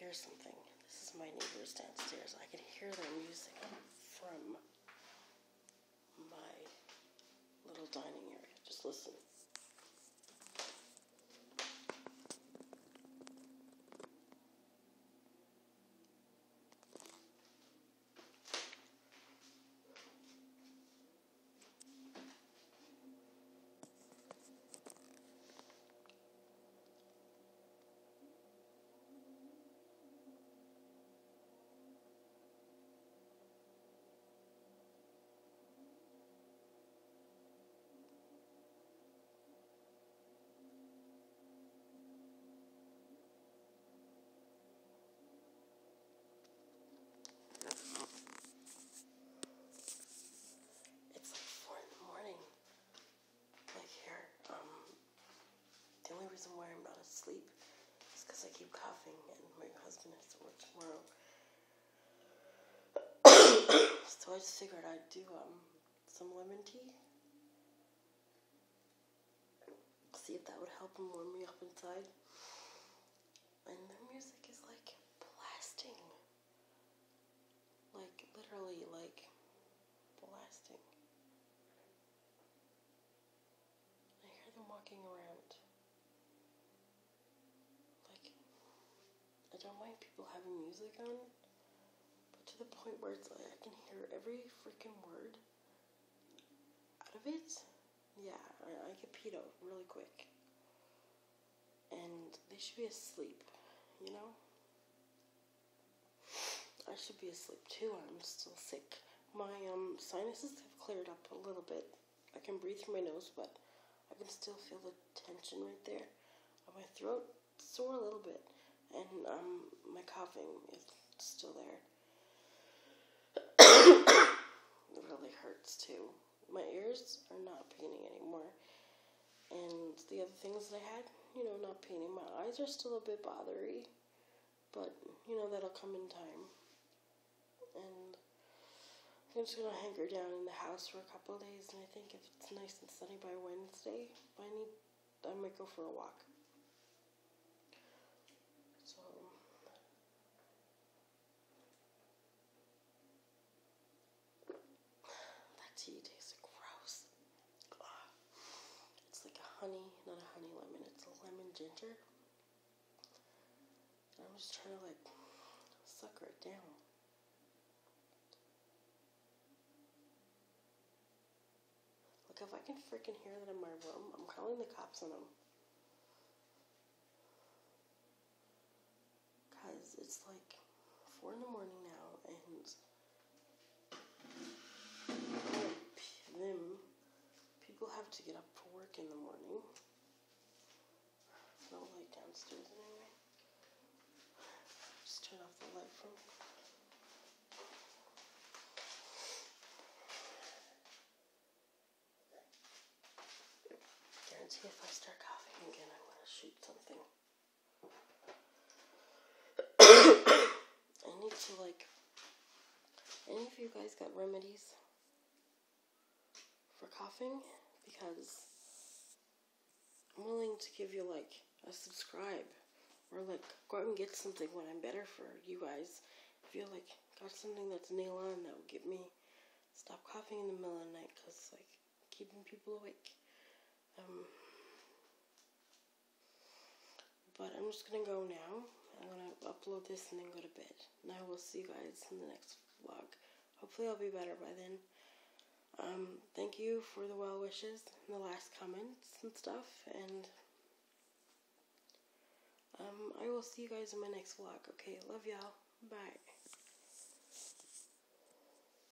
hear something. This is my neighbors downstairs. I can hear their music from my little dining area. Just listen. It's like 4 in the morning. Like here, the only reason why I'm not asleep is because I keep coughing and my husband has to work tomorrow. So I just figured I'd do some lemon tea. See if that would help him warm me up inside. And their music is like blasting. Like literally like blasting. I hear them walking around. Like, I don't mind people having music on, but to the point where it's like I can hear every freaking word out of it. Yeah, I get peed out really quick. And they should be asleep, you know? I should be asleep too. I'm still sick. My sinuses have cleared up a little bit. I can breathe through my nose, but I can still feel the tension right there. My throat sore a little bit, and my coughing is still there. It really hurts too. My ears are not paining anymore, and the other things that I had, not paining. My eyes are still a bit bothery, but that'll come in time. And I'm just gonna hanker down in the house for a couple of days, and I think if it's nice and sunny by Wednesday, I might go for a walk. So that tea tastes gross. It's like a honey, not a honey lemon, it's a lemon ginger. And I'm just trying to sucker it down. Like if I can freaking hear that in my room, I'm calling the cops on them. Because it's like 4 in the morning now, and people have to get up for work in the morning. No light downstairs anyway. Just turn off the light for me. Guarantee if I start coughing again, I'm going to shoot something. I need to any of you guys got remedies for coughing? Because I'm willing to give you a subscribe, or go out and get something when I'm better for you guys. If you got something that's nail on that will get me stop coughing in the middle of the night, because keeping people awake. But I'm just gonna go now. I'm gonna upload this and then go to bed. And I will see you guys in the next vlog. Hopefully I'll be better by then. Thank you for the well wishes and the last comments and stuff. And I will see you guys in my next vlog. Okay, love y'all. Bye.